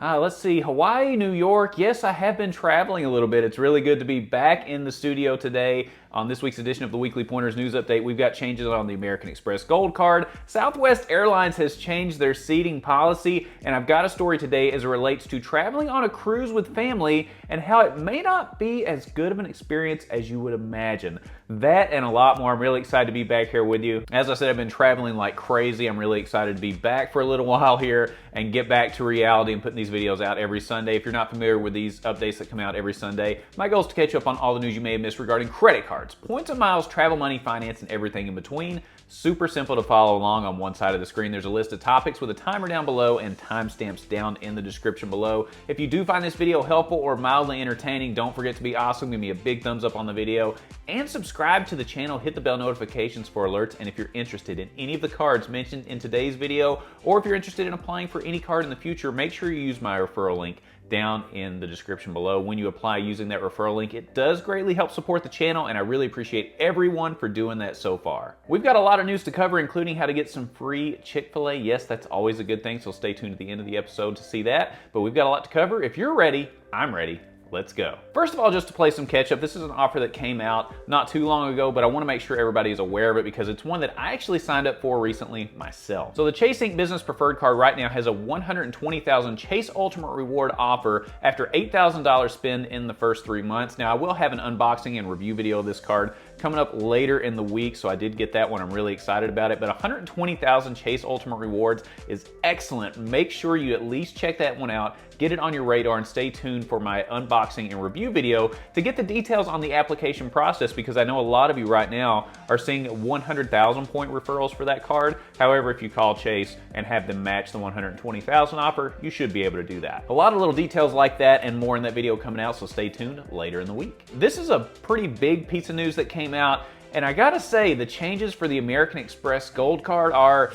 Let's see, Hawaii, New York. Yes, I have been traveling a little bit. It's really good to be back in the studio today. On this week's edition of the Weekly Pointers News Update, we've got changes on the American Express Gold Card. Southwest Airlines has changed their seating policy, and I've got a story today as it relates to traveling on a cruise with family and how it may not be as good of an experience as you would imagine. That and a lot more. I'm really excited to be back here with you. As I said, I've been traveling like crazy. I'm really excited to be back for a little while here and get back to reality and putting these videos out every Sunday. If you're not familiar with these updates that come out every Sunday, my goal is to catch you up on all the news you may have missed regarding credit cards, points and miles, travel, money, finance, and everything in between. Super simple to follow along. On one side of the screen, there's a list of topics with a timer down below and timestamps down in the description below. If you do find this video helpful or mildly entertaining, don't forget to be awesome. Give me a big thumbs up on the video and subscribe to the channel. Hit the bell notifications for alerts. And if you're interested in any of the cards mentioned in today's video, or if you're interested in applying for any card in the future, make sure you use my referral link down in the description below. When you apply using that referral link, it does greatly help support the channel, and I really appreciate everyone for doing that so far. We've got a lot of news to cover, including how to get some free Chick Fil A. Yes, that's always a good thing, so stay tuned at the end of the episode to see that. But we've got a lot to cover. If you're ready, I'm ready. Let's go. First of all, just to play some catch up, this is an offer that came out not too long ago, but I want to make sure everybody is aware of it because it's one that I actually signed up for recently myself. So the Chase Ink Business Preferred Card right now has a 120,000 Chase Ultimate Reward offer after $8,000 spend in the first 3 months. Now, I will have an unboxing and review video of this card coming up later in the week, so I did get that one. I'm really excited about it, but 120,000 Chase Ultimate Rewards is excellent. Make sure you at least check that one out, get it on your radar, and stay tuned for my unboxing and review video to get the details on the application process, because I know a lot of you right now are seeing 100,000 point referrals for that card. However, if you call Chase and have them match the 120,000 offer, you should be able to do that. A lot of little details like that and more in that video coming out, so stay tuned later in the week. This is a pretty big piece of news that came out, and I gotta say, the changes for the American Express Gold Card are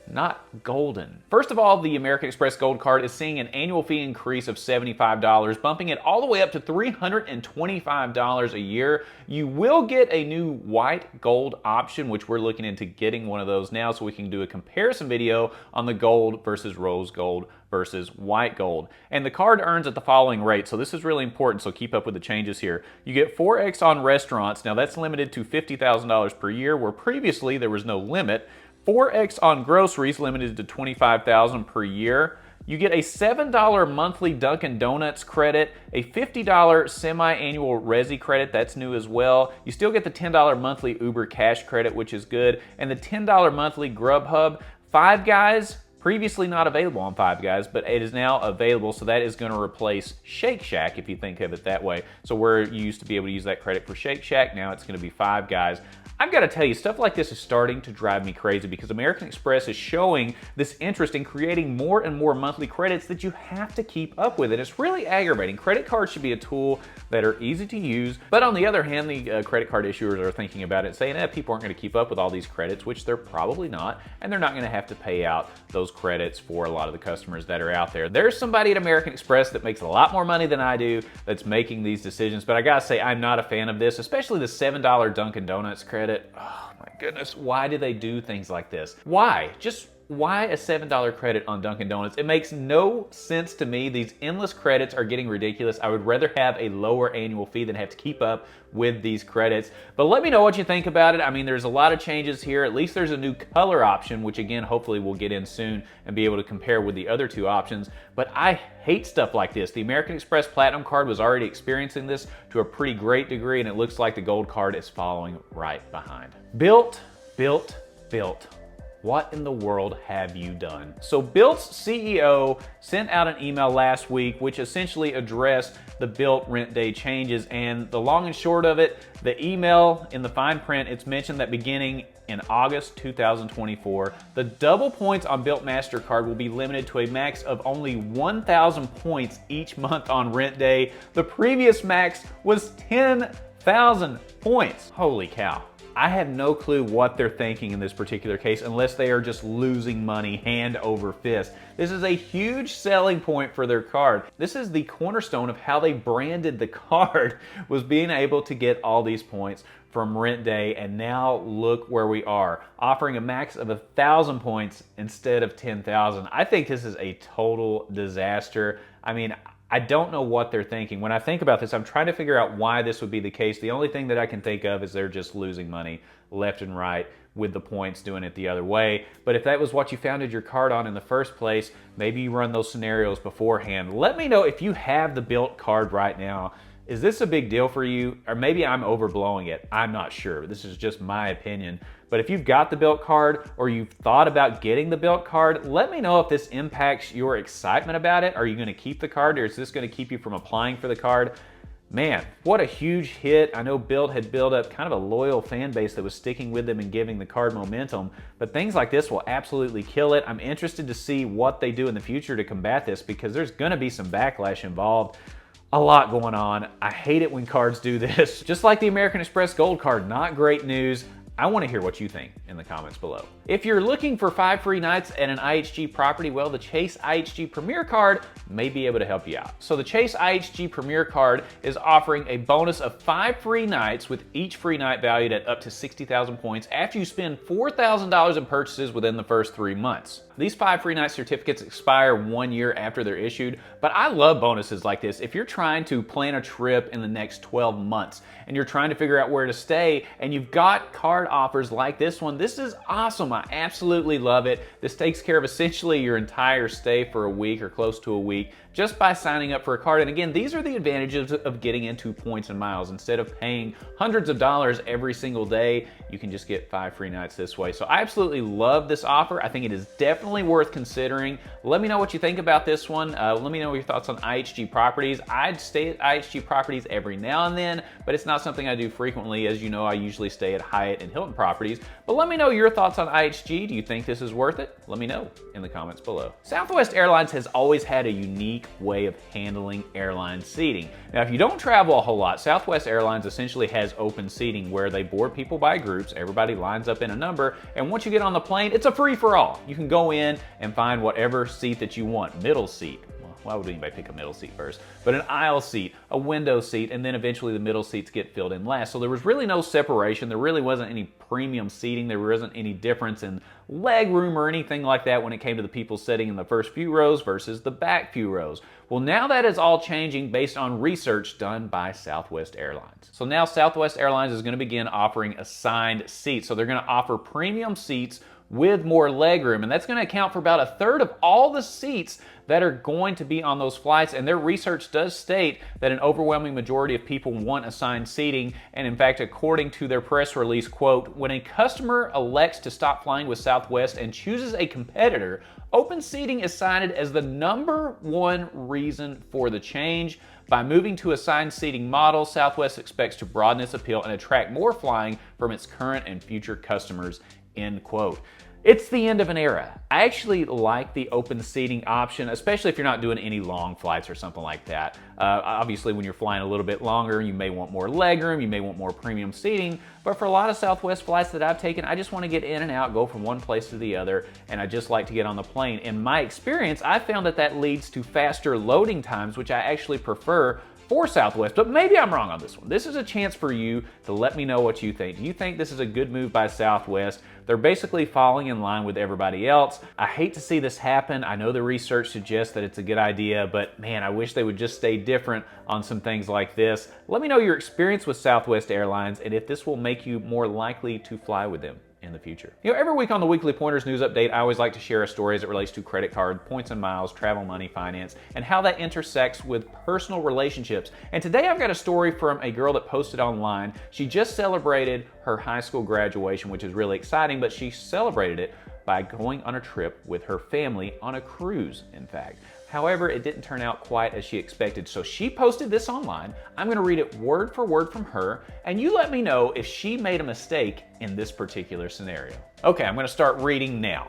not golden. First of all, the American Express Gold Card is seeing an annual fee increase of $75, bumping it all the way up to $325 a year. You will get a new white gold option, which we're looking into getting one of those now so we can do a comparison video on the gold versus rose gold versus white gold. And the card earns at the following rate, so this is really important, so keep up with the changes here. You get 4x on restaurants. Now that's limited to $50,000 per year, where previously there was no limit. 4x on groceries, limited to $25,000 per year. You get a $7 monthly Dunkin' Donuts credit, a $50 semi-annual Resi credit, that's new as well. You still get the $10 monthly Uber Cash credit, which is good, and the $10 monthly Grubhub. Five Guys, previously not available on Five Guys, but it is now available, so that is going to replace Shake Shack, if you think of it that way. So where you used to be able to use that credit for Shake Shack, now it's going to be Five Guys. I've got to tell you, stuff like this is starting to drive me crazy because American Express is showing this interest in creating more and more monthly credits that you have to keep up with. And it's really aggravating. Credit cards should be a tool that are easy to use. But on the other hand, the credit card issuers are thinking about it, saying, people aren't going to keep up with all these credits, which they're probably not. And they're not going to have to pay out those credits for a lot of the customers that are out there. There's somebody at American Express that makes a lot more money than I do that's making these decisions. But I got to say, I'm not a fan of this, especially the $7 Dunkin' Donuts credit. Oh my goodness, why do they do things like this? Why? Just why a $7 credit on Dunkin' Donuts? It makes no sense to me. These endless credits are getting ridiculous. I would rather have a lower annual fee than have to keep up with these credits. But let me know what you think about it. I mean, there's a lot of changes here. At least there's a new color option, which again, hopefully we'll get in soon and be able to compare with the other two options. But I hate stuff like this. The American Express Platinum card was already experiencing this to a pretty great degree, and it looks like the Gold card is following right behind. Bilt. What in the world have you done? So Bilt's CEO sent out an email last week which essentially addressed the Bilt rent day changes, and the long and short of it, the email in the fine print, it's mentioned that beginning in August 2024, the double points on Bilt MasterCard will be limited to a max of only 1,000 points each month on rent day. The previous max was 10,000 points. Holy cow. I have no clue what they're thinking in this particular case unless they are just losing money hand over fist. This is a huge selling point for their card. This is the cornerstone of how they branded the card, was being able to get all these points from rent day, and now look where we are, offering a max of 1,000 points instead of 10,000. I think this is a total disaster. I mean, I don't know what they're thinking. When I think about this, I'm trying to figure out why this would be the case. The only thing that I can think of is they're just losing money left and right with the points, doing it the other way. But if that was what you founded your card on in the first place, maybe you run those scenarios beforehand. Let me know if you have the Bilt card right now. Is this a big deal for you? Or maybe I'm overblowing it. I'm not sure. This is just my opinion. But if you've got the Bilt card or you've thought about getting the Bilt card, let me know if this impacts your excitement about it. Are you going to keep the card, or is this going to keep you from applying for the card? Man, what a huge hit. I know Bilt had built up kind of a loyal fan base that was sticking with them and giving the card momentum, but things like this will absolutely kill it. I'm interested to see what they do in the future to combat this, because there's going to be some backlash involved. A lot going on. I hate it when cards do this. Just like the American Express Gold card, not great news. I want to hear what you think in the comments below. If you're looking for 5 free nights at an IHG property, well, the Chase IHG Premier card may be able to help you out. So the Chase IHG Premier card is offering a bonus of 5 free nights, with each free night valued at up to 60,000 points after you spend $4,000 in purchases within the first 3 months. These 5 free night certificates expire 1 year after they're issued, but I love bonuses like this. If you're trying to plan a trip in the next 12 months and you're trying to figure out where to stay and you've got card offers like this one, this is awesome. I absolutely love it. This takes care of essentially your entire stay for a week or close to a week just by signing up for a card. And again, these are the advantages of getting into points and miles. Instead of paying hundreds of dollars every single day, you can just get 5 free nights this way. So I absolutely love this offer. I think it is definitely worth considering. Let me know what you think about this one. Let me know your thoughts on IHG properties. I'd stay at IHG properties every now and then, but it's not something I do frequently. As you know, I usually stay at Hyatt and Hilton properties. But let me know your thoughts on IHG. Do you think this is worth it? Let me know in the comments below. Southwest Airlines has always had a unique way of handling airline seating. Now, if you don't travel a whole lot, Southwest Airlines essentially has open seating where they board people by groups. Everybody lines up in a number, and once you get on the plane, it's a free-for-all. You can go in and find whatever seat that you want. Middle seat. Why would anybody pick a middle seat first? But an aisle seat, a window seat, and then eventually the middle seats get filled in last. So there was really no separation. There really wasn't any premium seating. There wasn't any difference in leg room or anything like that when it came to the people sitting in the first few rows versus the back few rows. Well, now that is all changing based on research done by Southwest Airlines. So now Southwest Airlines is going to begin offering assigned seats. So they're going to offer premium seats with more legroom, and that's going to account for about 1/3 of all the seats that are going to be on those flights. And their research does state that an overwhelming majority of people want assigned seating. And in fact, according to their press release, quote, "When a customer elects to stop flying with Southwest and chooses a competitor, open seating is cited as the #1 reason for the change. By moving to assigned seating model, Southwest expects to broaden its appeal and attract more flying from its current and future customers," end quote. It's the end of an era. I actually like the open seating option, especially if you're not doing any long flights or something like that. Obviously, when you're flying a little bit longer, you may want more legroom, you may want more premium seating, but for a lot of Southwest flights that I've taken, I just want to get in and out, go from one place to the other, and I just like to get on the plane. In my experience, I found that that leads to faster loading times, which I actually prefer for Southwest, but maybe I'm wrong on this one. This is a chance for you to let me know what you think. Do you think this is a good move by Southwest? They're basically falling in line with everybody else. I hate to see this happen. I know the research suggests that it's a good idea, but man, I wish they would just stay different on some things like this. Let me know your experience with Southwest Airlines and if this will make you more likely to fly with them in the future. You know, every week on the Weekly Pointers News Update, I always like to share a story as it relates to credit card, points and miles, travel, money, finance, and how that intersects with personal relationships. And today I've got a story from a girl that posted online. She just celebrated her high school graduation, which is really exciting, but she celebrated it by going on a trip with her family on a cruise, in fact. However, it didn't turn out quite as she expected, so she posted this online. I'm going to read it word for word from her, and you let me know if she made a mistake in this particular scenario. Okay, I'm going to start reading now.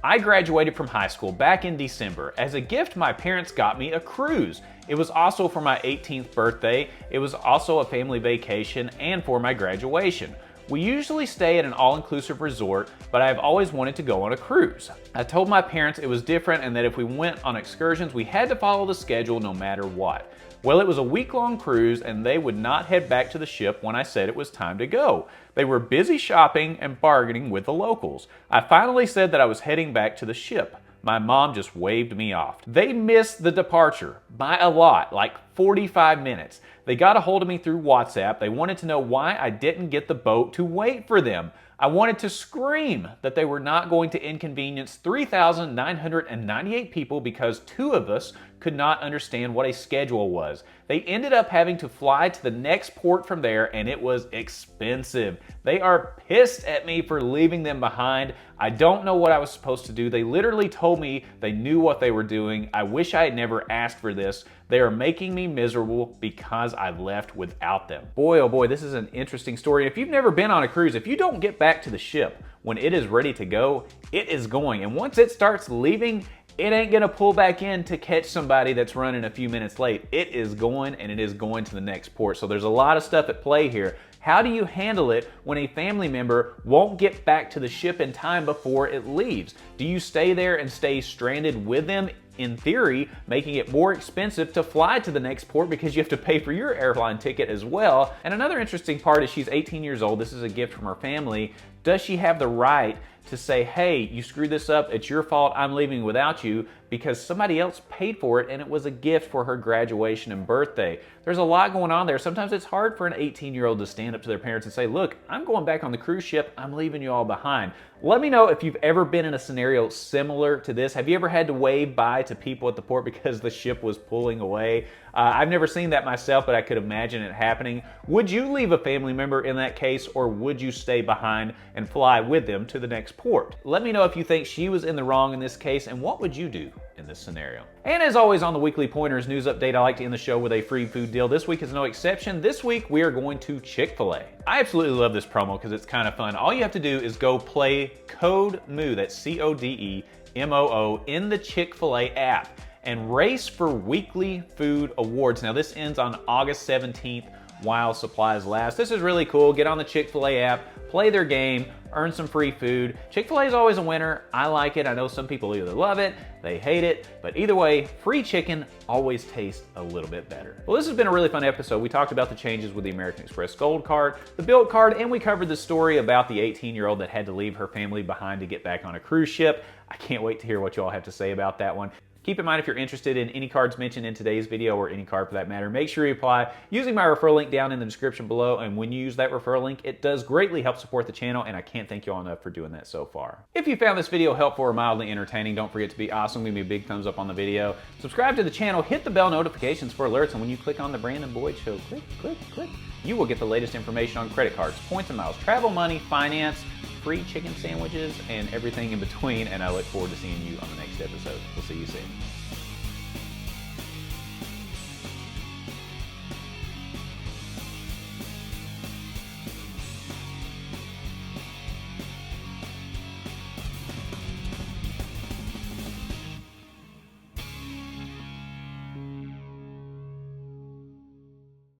I graduated from high school back in December. As a gift, my parents got me a cruise. It was also for my 18th birthday. It was also a family vacation and for my graduation. We usually stay at an all-inclusive resort, but I've always wanted to go on a cruise. I told my parents it was different and that if we went on excursions, we had to follow the schedule no matter what. Well, it was a week-long cruise and they would not head back to the ship when I said it was time to go. They were busy shopping and bargaining with the locals. I finally said that I was heading back to the ship. My mom just waved me off. They missed the departure by a lot, like 45 minutes. They got a hold of me through WhatsApp. They wanted to know why I didn't get the boat to wait for them. I wanted to scream that they were not going to inconvenience 3,998 people because two of us could not understand what a schedule was. They ended up having to fly to the next port from there, and it was expensive. They are pissed at me for leaving them behind. I don't know what I was supposed to do. They literally told me they knew what they were doing. I wish I had never asked for this. They are making me miserable because I left without them. Boy, oh boy, this is an interesting story. If you've never been on a cruise, if you don't get back to the ship when it is ready to go, it is going. And once it starts leaving, it ain't gonna pull back in to catch somebody that's running a few minutes late. It is going, and it is going to the next port. So there's a lot of stuff at play here. How do you handle it when a family member won't get back to the ship in time before it leaves? Do you stay there and stay stranded with them? In theory, making it more expensive to fly to the next port because you have to pay for your airline ticket as well. And another interesting part is she's 18 years old. This is a gift from her family. Does she have the right to say, hey, you screwed this up, it's your fault, I'm leaving without you, because somebody else paid for it and it was a gift for her graduation and birthday? There's a lot going on there. Sometimes it's hard for an 18-year-old to stand up to their parents and say, look, I'm going back on the cruise ship, I'm leaving you all behind. Let me know if you've ever been in a scenario similar to this. Have you ever had to wave bye to people at the port because the ship was pulling away? I've never seen that myself, but I could imagine it happening. Would you leave a family member in that case, or would you stay behind and fly with them to the next port? Let me know if you think she was in the wrong in this case, and what would you do in this scenario? And as always on the Weekly Pointers news update, I like to end the show with a free food deal. This week is no exception. This week we are going to Chick Fil A. I absolutely love this promo because it's kind of fun. All you have to do is go play Code MOO, that's CODEMOO, in the Chick Fil A app and race for weekly food awards. Now this ends on August 17th while supplies last. This is really cool. Get on the Chick Fil A app, play their game, earn some free food. Chick Fil A is always a winner. I like it. I know some people either love it, they hate it, but either way, free chicken always tastes a little bit better. Well, this has been a really fun episode. We talked about the changes with the American Express Gold Card, the Bilt card, and we covered the story about the 18-year-old that had to leave her family behind to get back on a cruise ship. I can't wait to hear what you all have to say about that one. Keep in mind, if you're interested in any cards mentioned in today's video, or any card for that matter, make sure you apply using my referral link down in the description below. And when you use that referral link, it does greatly help support the channel, and I can't thank you all enough for doing that so far. If you found this video helpful or mildly entertaining, don't forget to be awesome. Give me a big thumbs up on the video. Subscribe to the channel, hit the bell notifications for alerts, and when you click on the Brandon Boyd Show, click, you will get the latest information on credit cards, points and miles, travel, money, finance, free chicken sandwiches, and everything in between. And I look forward to seeing you on the next episode. We'll see you soon.